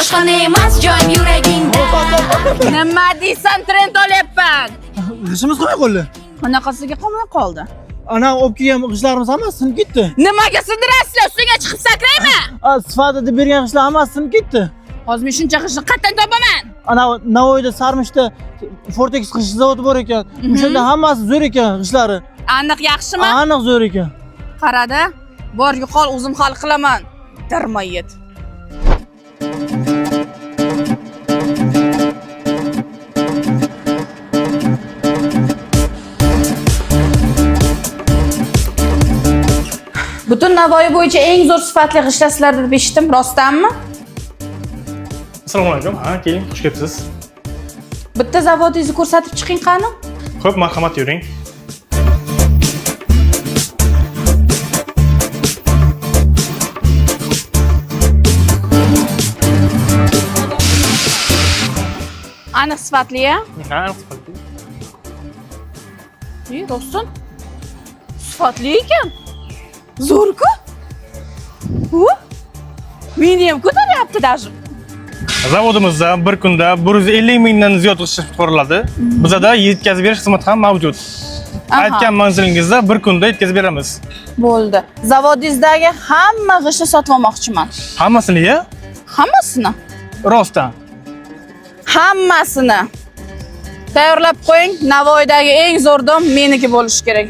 boshqani emas joyim yuragingda. Nima deysan, trend olyapman. G'ishimiz qo'ya qoldi. Qanaqasiga qolmay qoldi? Ana olib kelgan g'ishlarimiz hammasi sinib ketdi. Nimaga sindirasizlar? Ustiga chiqib sakrayman. Sifat deb bergan g'ishlar hammasi sinib ketdi. Hozir men shuncha g'ishni qayerdan topaman? Ana Navoiyda Sarmishda Fortex g'ish zavodi bor ekan. O'shanda hammasi zo'r ekan g'ishlari. Aniq yaxshimi? Aniq zo'r ekan. Qarada, bor yo'qol o'zim hal qilaman. Darmayet. Butun Navoiy bo'yicha eng zo'r sifatli g'ishlar deb eshitdim, rostdanmi? Assalomu alaykum. Ha, keling, xush kelibsiz. Bitta zavodingizni ko'rsatib chiqing qani? Xo'p, marhamat yuring. Aniq sifatli-a? Ha, sifatli. Dostum. Sifatli ekan. Zo'r-ku. Meni ham ko'taryapti даже. Zavodimizda bir kunda 150 mingdan ziyod g'ish chiqariladi. Bizda yetkazib berish xizmati ham mavjud. Aytgan manzilingizda bir kunda yetkazib beramiz. Bo'ldi. Zavodingizdagi hamma g'ishni sotib olmoqchiman. Hammasini-ya? Hammasini? Rostdan. Hammasini. Tayyorlab qo'ying. Navoiydagi eng zo'r dom meniki bo'lishi kerak.